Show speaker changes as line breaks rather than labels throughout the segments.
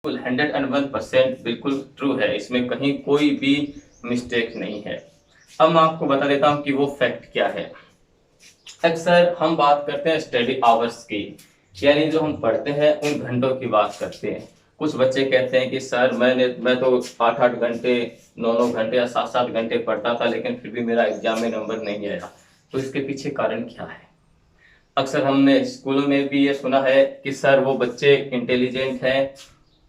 बिल्कुल 101% बिल्कुल ट्रू है, इसमें कहीं कोई भी मिस्टेक नहीं है। अब मैं आपको बता देता हूँ कि वो फैक्ट क्या है। अक्सर हम बात करते हैं स्टडी आवर्स की, यानी जो हम पढ़ते हैं उन घंटों की बात करते हैं। कुछ बच्चे कहते हैं कि सर मैं तो 8-8 घंटे 9-9 घंटे या 7-7 घंटे पढ़ता था, लेकिन फिर भी मेरा एग्जाम में नंबर नहीं आया। तो इसके पीछे कारण क्या है? अक्सर हमने स्कूलों में भी ये सुना है कि सर वो बच्चे इंटेलिजेंट है,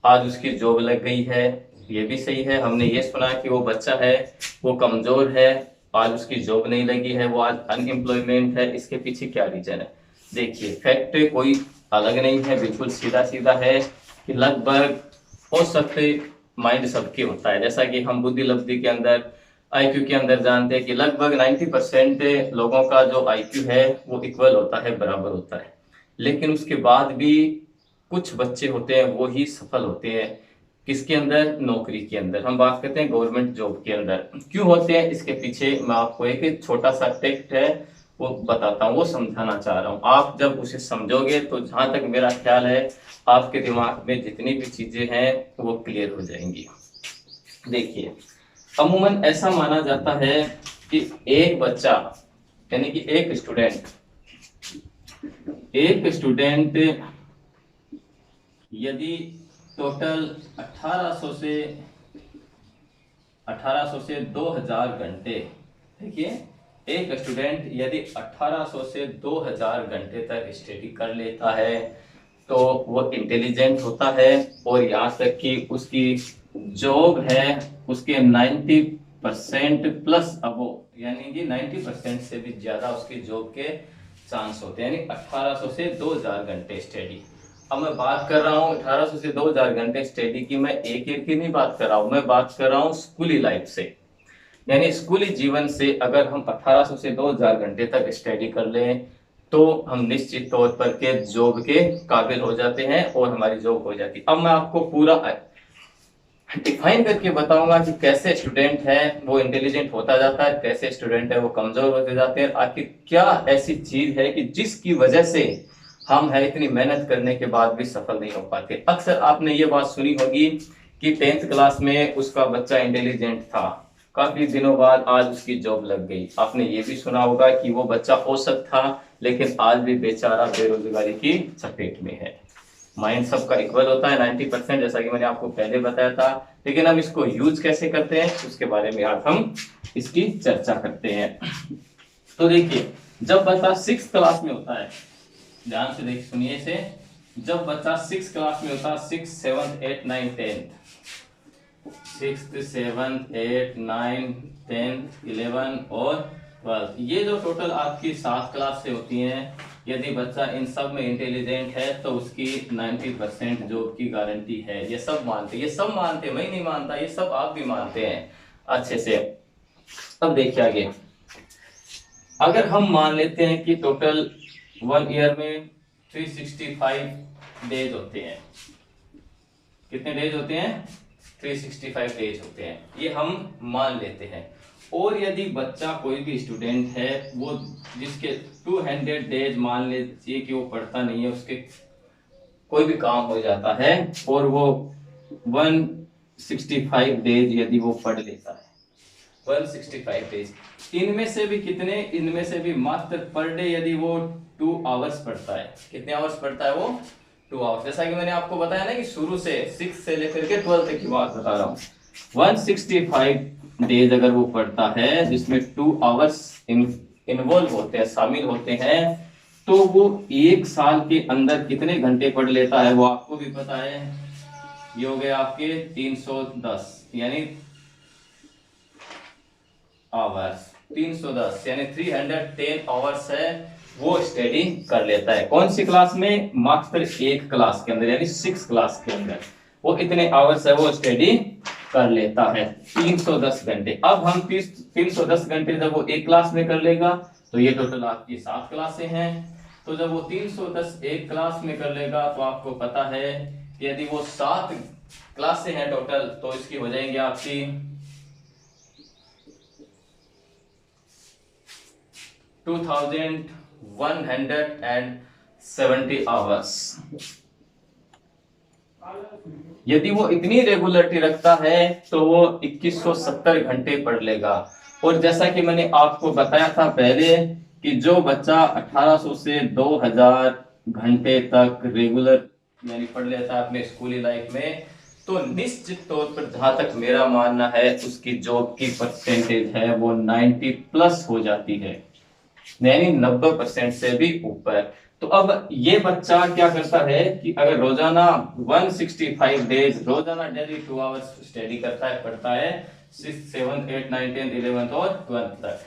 आज उसकी जॉब लग गई है। ये भी सही है। हमने ये सुना कि वो बच्चा है, वो कमजोर है, आज उसकी जॉब नहीं लगी है, वो आज अनएम्प्लॉयमेंट है। इसके पीछे क्या रीजन है? देखिए, फैक्ट कोई अलग नहीं है, बिल्कुल सीधा सीधा है कि लगभग हो सकते माइंड सबके होता है। जैसा कि हम बुद्धि लब्धि के अंदर, आईक्यू के अंदर जानते हैं कि लगभग 90% लोगों का जो आईक्यू है वो इक्वल होता है, बराबर होता है। लेकिन उसके बाद भी कुछ बच्चे होते हैं वो ही सफल होते हैं। किसके अंदर? नौकरी के अंदर। हम बात करते हैं गवर्नमेंट जॉब के अंदर। क्यों होते हैं इसके पीछे मैं आपको एक छोटा सा टेक्स्ट है वो बताता हूँ, वो समझाना चाह रहा हूँ। आप जब उसे समझोगे तो जहां तक मेरा ख्याल है आपके दिमाग में जितनी भी चीजें हैं वो क्लियर हो जाएंगी। देखिए, अमूमन ऐसा माना जाता है कि एक बच्चा, यानी कि एक स्टूडेंट यदि टोटल 1800 से 2000 घंटे, देखिए, एक स्टूडेंट यदि 1800 से 2000 घंटे तक स्टडी कर लेता है तो वो इंटेलिजेंट होता है। और यहाँ तक कि उसकी जॉब है उसके 90% प्लस अबो, यानी कि 90% से भी ज्यादा उसकी जॉब के चांस होते हैं। यानी 1800 से 2000 घंटे स्टडी। अब मैं बात कर रहा हूँ 1800 से 2000 घंटे स्टडी की, मैं एक एक की नहीं बात कर रहा हूँ, मैं बात कर रहा हूँ स्कूली लाइफ से। यानी स्कूली जीवन से अगर हम 1800 से 2000 घंटे तक स्टडी कर लें तो हम निश्चित तौर पर के जॉब के काबिल हो जाते हैं और हमारी जॉब हो जाती है। अब मैं आपको पूरा डिफाइन करके बताऊंगा कि कैसे स्टूडेंट है वो इंटेलिजेंट होता जाता है, कैसे स्टूडेंट है वो कमजोर होते जाते हैं, आखिर क्या ऐसी चीज है कि जिसकी वजह से हम है इतनी मेहनत करने के बाद भी सफल नहीं हो पाते। अक्सर आपने ये बात सुनी होगी कि 10th क्लास में उसका बच्चा इंटेलिजेंट था, काफी दिनों बाद आज उसकी जॉब लग गई। आपने ये भी सुना होगा कि वो बच्चा औसत था लेकिन आज भी बेचारा बेरोजगारी की चपेट में है। माइंड सबका इक्वल होता है 90%, जैसा कि मैंने आपको पहले बताया था। लेकिन हम इसको यूज कैसे करते हैं उसके बारे में आज हम इसकी चर्चा करते हैं। तो देखिए, जब बच्चा 6th क्लास में होता है, ध्यान से देख सुनिए इसे, जब बच्चा 6th क्लास में होता है, 6, 7, 8, 9, 10, 6, 7, 8, 9, 10, 11 और 12, ये जो टोटल आपकी 7 क्लास से होती हैं, यदि बच्चा इन सब में इंटेलिजेंट है तो उसकी 90% जॉब की गारंटी है। ये सब मानते, ये सब मानते, मैं नहीं मानता, ये सब आप भी मानते हैं अच्छे से। अब देखिए आगे, अगर हम मान लेते हैं कि टोटल 1 ईयर में 365 डेज होते हैं। कितने डेज होते हैं? 365 डेज होते हैं, ये हम मान लेते हैं। और यदि बच्चा कोई भी स्टूडेंट है वो जिसके 200 डेज मान लीजिए कि वो पढ़ता नहीं है, उसके कोई भी काम हो जाता है और वो 165 डेज यदि वो पढ़ लेता है, 165 डेज, इनमें से भी कितने, इनमें से भी मात्र पर डे यदि वो 2 आवर्स पढ़ता है, कितने आवर्स पढ़ता है वो? 2 आवर्स। जैसा कि मैंने आपको बताया ना कि शुरू से 6 से लेकर के 12 तक की बात बता रहा हूँ। 165 डेज अगर वो पढ़ता है जिसमें 2 आवर्स इन्वॉल्व होते हैं, शामिल होते हैं, तो वो 1 साल के अंदर कितने घंटे पढ़ लेता है वो आपको भी पता है। ये हो गए आपके 310, यानी आवर्स, 310 यानी 310 आवर्स है वो स्टडी कर लेता है। कौन सी क्लास में? मात्र एक क्लास के अंदर, यानी 6 क्लास के अंदर वो इतने आवर्स है वो स्टडी कर लेता है, 310 घंटे। अब हम 310 घंटे जब वो एक क्लास में कर लेगा तो ये टोटल आपकी 7 क्लासें हैं। तो जब वो 310 एक क्लास में कर लेगा तो आपको पता है कि यदि वो 7 क्लासें हैं टोटल तो इसकी हो जाएंगी आपकी 2170 आवर्स। यदि वो इतनी रेगुलरिटी रखता है तो वो 2170 घंटे पढ़ लेगा। और जैसा कि मैंने आपको बताया था पहले कि जो बच्चा 1800 से 2000 घंटे तक रेगुलर यानी पढ़ लेता है अपने स्कूली लाइफ में, तो निश्चित तौर पर जहां तक मेरा मानना है उसकी जॉब की परसेंटेज है वो 90 प्लस हो जाती है, यानी 90% से भी ऊपर। तो अब ये बच्चा क्या करता है कि अगर रोजाना 165 डेज रोजाना डेली 2 आवर्स स्टडी करता है, पढ़ता है 6th 7th 8th 9th 10th 11th और 12th तक।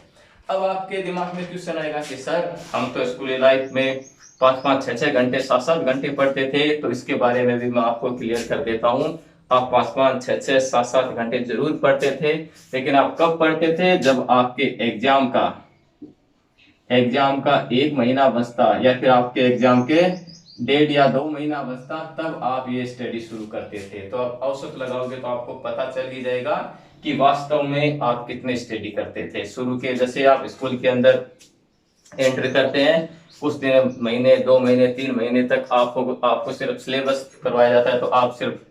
अब आपके दिमाग में क्वेश्चन आएगा कि सर हम तो स्कूल लाइफ में 5-5 6-6 घंटे 7-7 घंटे पढ़ते थे, तो इसके बारे में भी मैं आपको क्लियर कर देता हूँ। आप 5-5 6-6 7-7 घंटे जरूर पढ़ते थे, लेकिन आप कब पढ़ते थे? जब आपके एग्जाम का 1 महीना बचता या फिर आपके एग्जाम के 1.5 या 2 महीना बचता, तब आप ये स्टडी शुरू करते थे। तो आप औसत लगाओगे तो आपको पता चल ही जाएगा कि वास्तव में आप कितने स्टडी करते थे। शुरू के जैसे आप स्कूल के अंदर एंटर करते हैं, कुछ दिन महीने 2 महीने 3 महीने तक आपको सिर्फ सिलेबस करवाया जाता है, तो आप सिर्फ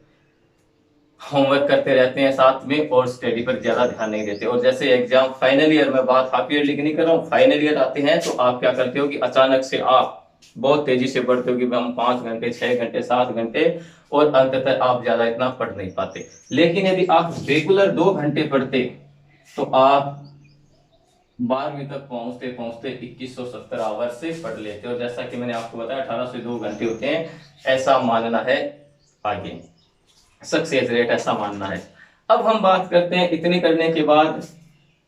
होमवर्क करते रहते हैं साथ में और स्टडी पर ज्यादा ध्यान नहीं देते। और जैसे एग्जाम फाइनल ईयर में, बात हाफ ईयरली की नहीं कर रहा हूँ, फाइनल ईयर आते हैं तो आप क्या करते हो कि अचानक से आप बहुत तेजी से पढ़ते हो कि हम 5 घंटे 6 घंटे 7 घंटे, और अंततः आप ज्यादा इतना पढ़ नहीं पाते। लेकिन यदि आप रेगुलर 2 घंटे पढ़ते तो आप 12वीं तक पहुंचते पहुंचते 2170 आवर से पढ़ लेते। और जैसा कि मैंने आपको बताया 18 से 2 घंटे होते हैं, ऐसा मानना है आगे, सक्सेस रेट ऐसा मानना है। अब हम बात करते हैं, इतने करने के बाद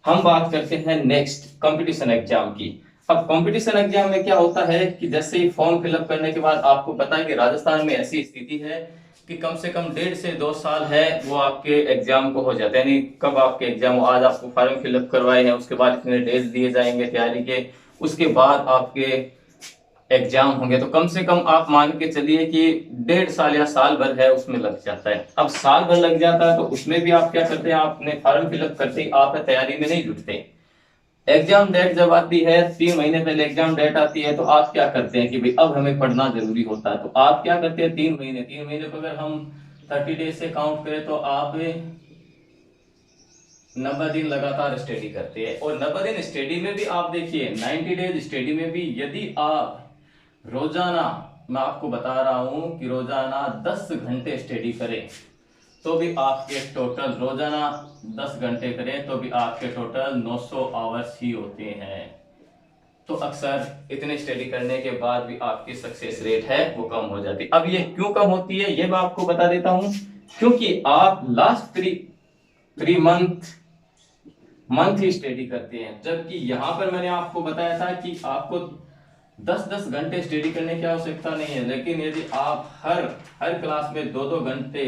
हम बात करते हैं नेक्स्ट कंपटीशन एग्जाम की। अब कंपटीशन एग्जाम में क्या होता है कि जैसे ही फॉर्म फिलअप करने के बाद आपको पता है कि राजस्थान में ऐसी स्थिति है कि कम से कम 1.5 से 2 साल है वो आपके एग्जाम को हो जाते हैं। यानी कब आपके एग्जाम हो, आज आपको फॉर्म फिलअप करवाए हैं, उसके बाद इतने डेज दिए जाएंगे तैयारी के, उसके बाद आपके एग्जाम होंगे, तो कम से कम आप मान के चलिए कि 1.5 साल या साल भर है उसमें लग जाता है। अब साल भर लग जाता है तो उसमें भी आप क्या करते हैं, आपने फॉर्म फिलअप करते ही आप तैयारी में नहीं जुटते। एग्जाम डेट जब आती है, 3 महीने पहले एग्जाम डेट आती है, तो आप क्या करते हैं कि भाई अब हमें पढ़ना जरूरी होता है। तो आप क्या करते हैं, 3 महीने को अगर हम 30 डेज से काउंट करें तो आप 90 दिन लगातार स्टडी करते हैं। और 90 दिन स्टडी में भी आप देखिए, 90 डेज स्टडी में भी यदि आप रोजाना, मैं आपको बता रहा हूं कि रोजाना 10 घंटे स्टडी करें तो भी आपके टोटल, रोजाना 10 घंटे करें तो भी आपके टोटल 900 आवर्स ही होते हैं। तो अक्सर इतने स्टडी करने के बाद भी आपकी सक्सेस रेट है वो कम हो जाती है। अब ये क्यों कम होती है ये मैं आपको बता देता हूं, क्योंकि आप लास्ट 3 मंथ ही स्टडी करते हैं, जबकि यहां पर मैंने आपको बताया था कि आपको 10-10 घंटे स्टडी करने की आवश्यकता नहीं है। लेकिन यदि आप हर क्लास में 2-2 घंटे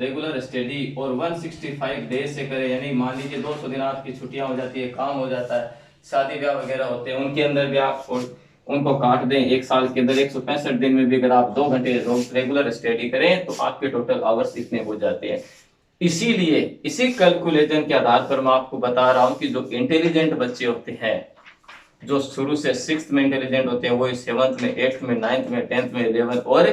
रेगुलर स्टडी और 165 डेज से करें, यानी मान लीजिए 200 दिन आपकी छुट्टियां हो जाती है, काम हो जाता है, शादी ब्याह वगैरह होते हैं, उनके अंदर भी आप उनको काट दें, 1 साल के अंदर 165 दिन में भी अगर आप 2 घंटे रेगुलर स्टडी करें तो आपके टोटल आवर्स इतने हो जाते हैं। इसीलिए इसी कैलकुलेशन के आधार पर मैं आपको बता रहा हूं कि जो इंटेलिजेंट बच्चे होते हैं, जो शुरू से 6th में इंटेलिजेंट होते हैं, वो 7th में 8th में 9th में 10th में 11th और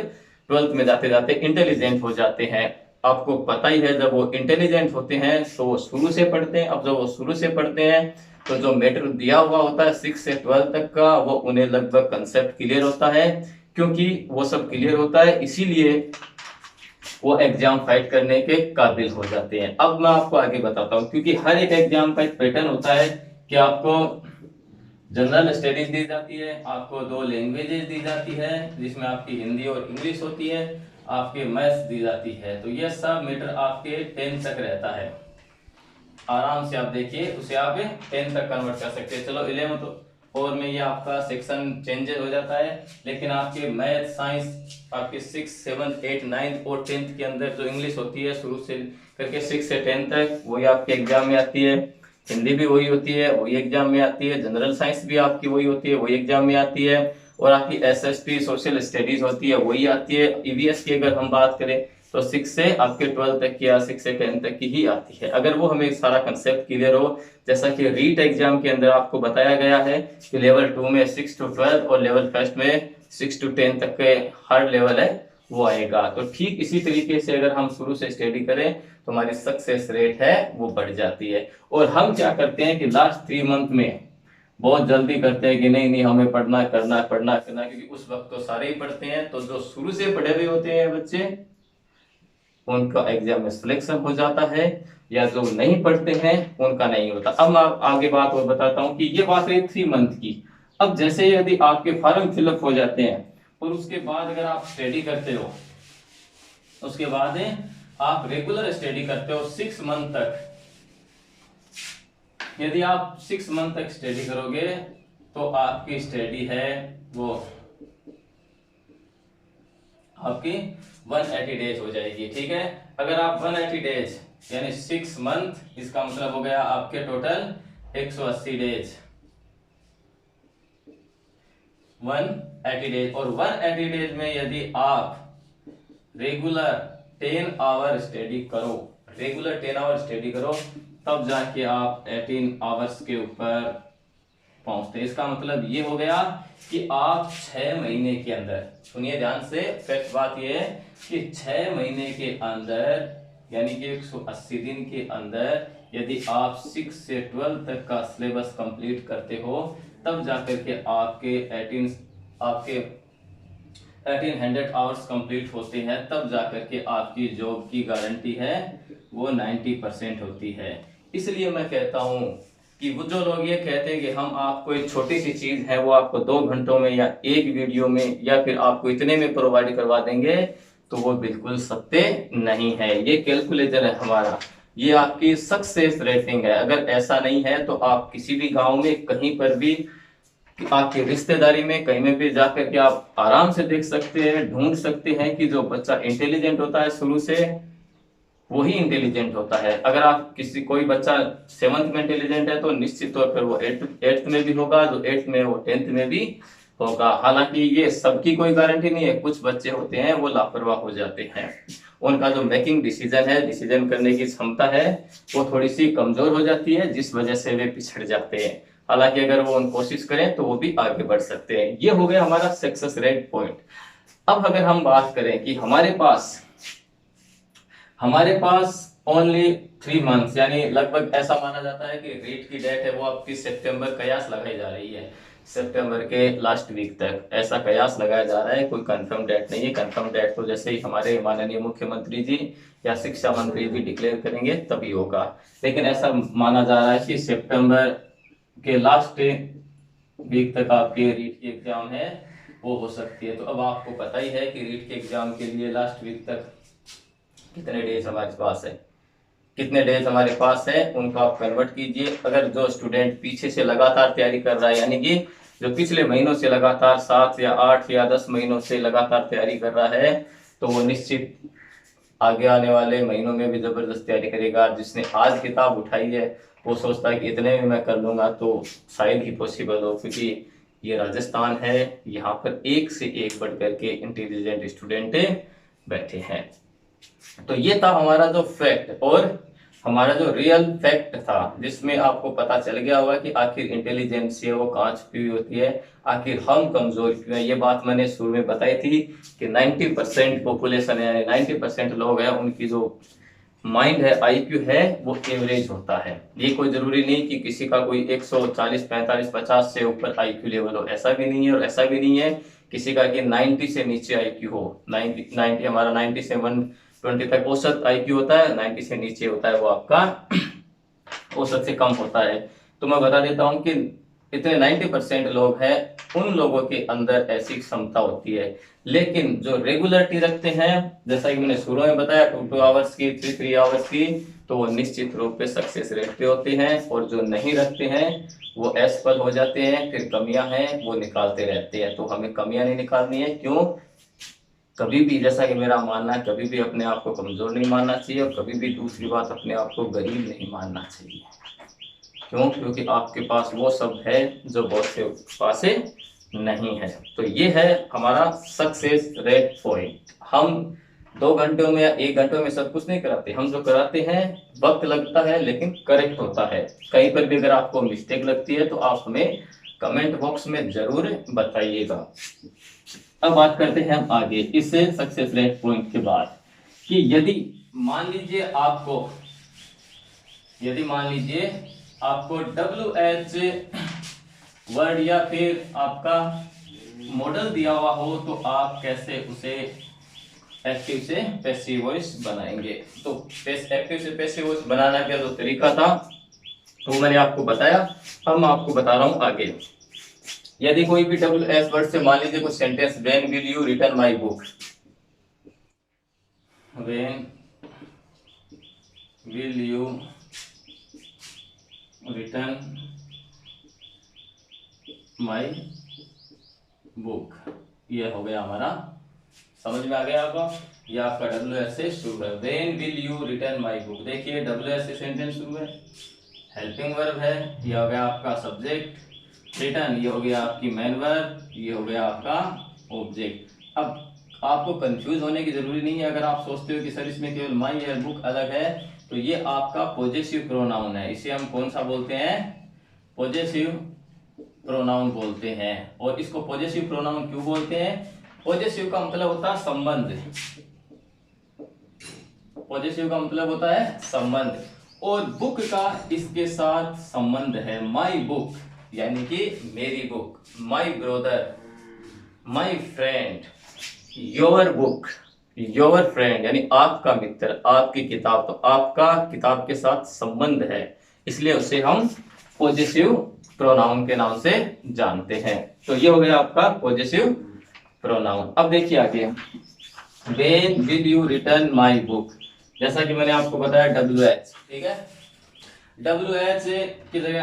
12th में जाते जाते इंटेलिजेंट हो जाते हैं। आपको पता ही है, जब वो इंटेलिजेंट होते हैं तो वो शुरू से पढ़ते हैं। अब जब वो शुरू से पढ़ते हैं तो जो मैटर दिया हुआ होता है 6 से 12 तक का, वो उन्हें लगभग कंसेप्ट क्लियर होता है। क्योंकि वो सब क्लियर होता है, इसीलिए वो एग्जाम फाइट करने के काबिल हो जाते हैं। अब मैं आपको आगे बताता हूँ, क्योंकि हर एक एग्जाम का एक पैटर्न होता है कि आपको जनरल स्टडीज दी जाती है, आपको 2 लैंग्वेजेस दी जाती है जिसमें आपकी हिंदी और इंग्लिश होती है, आपके मैथ्स दी जाती है। तो ये सब मैटर आपके 10 तक रहता है, आराम से आप देखिए उसे आप 10 तक कन्वर्ट कर सकते हैं। चलो 11th और में ये आपका सेक्शन चेंजेस हो जाता है, लेकिन आपके मैथ साइंस आपके 6, 7, 8, 9 और 10th के अंदर जो इंग्लिश होती है शुरू से करके 6 से 10 तक वही आपके एग्जाम में आती है, हिंदी भी वही होती है वही एग्जाम में आती है, जनरल साइंस भी आपकी वही होती है वही एग्जाम में आती है, और आपकी एसएसटी सोशल स्टडीज होती है वही आती है। ईवीएस की अगर हम बात करें तो 6 से आपके 12 तक की या 6 से 10 तक की ही आती है। अगर वो हमें सारा कंसेप्ट क्लियर हो, जैसा कि रीट एग्जाम के अंदर आपको बताया गया है कि लेवल 2 में 6 to 12 और लेवल फर्स्ट में 6 to 10 तक के हर लेवल है वो आएगा। तो ठीक इसी तरीके से अगर हम शुरू से स्टडी करें तो हमारी सक्सेस रेट है वो बढ़ जाती है। और हम क्या करते हैं कि लास्ट 3 मंथ में बहुत जल्दी करते हैं कि नहीं नहीं हमें पढ़ना करना पढ़ना करना, क्योंकि उस वक्त तो सारे ही पढ़ते हैं। तो जो शुरू से पढ़े हुए होते हैं बच्चे उनका एग्जाम में सिलेक्शन हो जाता है, या जो नहीं पढ़ते हैं उनका नहीं होता। अब मैं आगे बात और बताता हूँ कि ये बात रही 3 मंथ की। अब जैसे यदि आपके फॉर्म फिलअप हो जाते हैं और उसके बाद अगर आप स्टडी करते हो, उसके बाद आप रेगुलर स्टडी करते हो 6 मंथ तक, यदि आप 6 मंथ तक स्टडी करोगे तो आपकी स्टडी है वो आपकी 180 डेज हो जाएगी। ठीक है, अगर आप 180 डेज यानी 6 मंथ, इसका मतलब हो गया आपके टोटल 180 डेज, 180 डेज। और 180 डेज में यदि आप रेगुलर 10 आवर स्टडी करो, रेगुलर 10 आवर स्टडी करो, तब जाके आप 18 आवर्स के ऊपर पहुंचते हैं। इसका मतलब ये हो गया कि आप 6 महीने के अंदर, सुनिए ध्यान से, फैक्ट बात ये है कि 6 महीने के अंदर यानी कि 180 दिन के अंदर यदि आप 6 से 12 तक का सिलेबस कंप्लीट करते हो, तब जाकर के आपके 1800 आवर्स कंप्लीट होते हैं, तब जाकर के आपकी जॉब की गारंटी है वो 90% होती है। इसलिए मैं कहता हूं कि वो जो लोग ये कहते हैं कि हम आपको एक छोटी सी चीज है वो आपको 2 घंटों में या एक वीडियो में या फिर आपको इतने में प्रोवाइड करवा देंगे, तो वो बिल्कुल सत्य नहीं है। ये कैलकुलेटर है हमारा, ये आपकी सक्सेस रेटिंग है। अगर ऐसा नहीं है तो आप किसी भी गांव में कहीं पर भी, आपकी रिश्तेदारी में कहीं में भी जाकर के आप आराम से देख सकते हैं, ढूंढ सकते हैं कि जो बच्चा इंटेलिजेंट होता है शुरू से वही इंटेलिजेंट होता है। अगर आप कोई बच्चा 7th में इंटेलिजेंट है तो निश्चित तौर पर वो 8th में भी होगा, जो 8th में वो 10th में भी होगा। हालांकि ये सबकी कोई गारंटी नहीं है, कुछ बच्चे होते हैं वो लापरवाह हो जाते हैं, उनका जो मेकिंग डिसीजन है, डिसीजन करने की क्षमता है वो थोड़ी सी कमजोर हो जाती है, जिस वजह से वे पिछड़ जाते हैं। हालांकि अगर वो कोशिश करें तो वो भी आगे बढ़ सकते हैं। ये हो गया हमारा सक्सेस रेट पॉइंट। अब अगर हम बात करें कि हमारे पास ओनली 3 मंथ्स, यानी लगभग ऐसा माना जाता है कि रीट की डेट है वो आपकी सितंबर कयास लगाई जा रही है, सितंबर के लास्ट वीक तक ऐसा कयास लगाया जा रहा है। कोई कंफर्म डेट नहीं है, कंफर्म डेट तो जैसे ही हमारे माननीय मुख्यमंत्री जी या शिक्षा मंत्री जी डिक्लेयर करेंगे तभी होगा। लेकिन ऐसा माना जा रहा है कि सितंबर के लास्ट वीक तक आपके रीट की एग्जाम है वो हो सकती है। तो अब आपको पता ही है कि रीट के एग्जाम के लिए लास्ट वीक तक कितने डेज हमारे पास है, कितने डेज हमारे पास है उनको आप कन्वर्ट कीजिए। अगर जो स्टूडेंट पीछे से लगातार तैयारी कर रहा है, यानी कि जो पिछले महीनों से लगातार 7 या 8 या 10 महीनों से लगातार तैयारी कर रहा है, तो वो निश्चित आगे आने वाले महीनों में भी जबरदस्त तैयारी करेगा। जिसने आज किताब उठाई है वो सोचता है कि इतने में मैं कर लूंगा, तो शायद ही पॉसिबल हो, क्योंकि ये राजस्थान है, यहाँ पर एक से एक बढ़ करके इंटेलिजेंट स्टूडेंट बैठे हैं। तो ये था हमारा जो फैक्ट और हमारा जो रियल फैक्ट था, जिसमें आपको पता चल गया होगा कि आखिर इंटेलिजेंस है वो कहाँ छुपी हुई होती है, आखिर हम कमजोर क्यों है। ये बात मैंने शुरू में बताई थी कि 90% पॉपुलेशन है, यानी 90% लोग हैं, उनकी जो माइंड है, आईक्यू है, वो एवरेज होता है। ये कोई जरूरी नहीं कि किसी का कोई 140, 45, 50 से ऊपर आईक्यू लेवल हो, ऐसा भी नहीं है। और ऐसा भी नहीं है किसी का कि 90 से नीचे आईक्यू हो। 90 हमारा 90 से 120 तक औसत आईक्यू होता है, 90 से नीचे होता है वो आपका औसत से कम होता है। तो मैं बता देता हूं कि इतने 90% लोग हैं, उन लोगों के अंदर ऐसी क्षमता होती है। लेकिन जो रेगुलरिटी रखते हैं, जैसा कि मैंने शुरू में बताया 2 आवर्स की, 3 आवर्स की, तो वो निश्चित रूप पे सक्सेस रेट पे होते हैं। और जो नहीं रखते हैं वो असफल हो जाते हैं, फिर कमियां हैं वो निकालते रहते हैं। तो हमें कमियां नहीं निकालनी है। क्यों? कभी भी, जैसा कि मेरा मानना है, कभी भी अपने आप को कमजोर नहीं मानना चाहिए, और कभी भी दूसरी बात अपने आप को गरीब नहीं मानना चाहिए। क्यों? क्योंकि आपके पास वो सब है जो बहुत से पास नहीं है। तो ये है हमारा सक्सेस रेट पॉइंट। हम 2 घंटों में या 1 घंटों में सब कुछ नहीं कराते, हम जो कराते हैं वक्त लगता है लेकिन करेक्ट होता है। कहीं पर भी अगर आपको मिस्टेक लगती है तो आप हमें कमेंट बॉक्स में जरूर बताइएगा। अब बात करते हैं हम आगे इस सक्सेस रेट पॉइंट के बाद कि यदि मान लीजिए आपको WH वर्ड या फिर आपका मॉडल दिया हुआ हो तो आप कैसे उसे एक्टिव से पैसिव वॉइस बनाएंगे। तो एक्टिव से पैसिव वॉइस बनाने का जो तरीका था वो मैंने आपको बताया। अब मैं आपको बता रहा हूं आगे। यदि कोई भी WH वर्ड से मान लीजिए कुछ sentence, when will you return my book, when will you return my book, ये हो गया हमारा, समझ में आ गया आपको। ये आपका WH से शुरू है, when will you return my book. देखिए WH से सेंटेंस शुरू है, हेल्पिंग वर्ब है, ये हो गया आपका सब्जेक्ट, रिटर्न ये हो गया आपकी मेन वर्ब, ये हो गया आपका ऑब्जेक्ट। अब आपको कंफ्यूज होने की जरूरी नहीं है। अगर आप सोचते हो कि सर इसमें केवल माई या बुक अलग है, तो ये आपका पॉजेसिव प्रोनाउन है। इसे हम कौन सा बोलते हैं? पॉजेसिव प्रोनाउन बोलते हैं। और इसको पॉजेसिव प्रोनाउन क्यों बोलते हैं? पॉजेसिव का मतलब होता है संबंध, पॉजेसिव का मतलब होता है संबंध, और बुक का इसके साथ संबंध है। माई बुक यानी कि मेरी book, my brother, my friend, your book, your friend यानी आपका मित्र, आपकी किताब। तो आपका किताब के साथ संबंध है, इसलिए उसे हम पॉजेसिव प्रोनाउन के नाम से जानते हैं। तो ये हो गया आपका पॉजेसिव प्रोनाउन। अब देखिए आगे, when will you return my book, जैसा कि मैंने आपको बताया WH, ठीक है। WH की जगह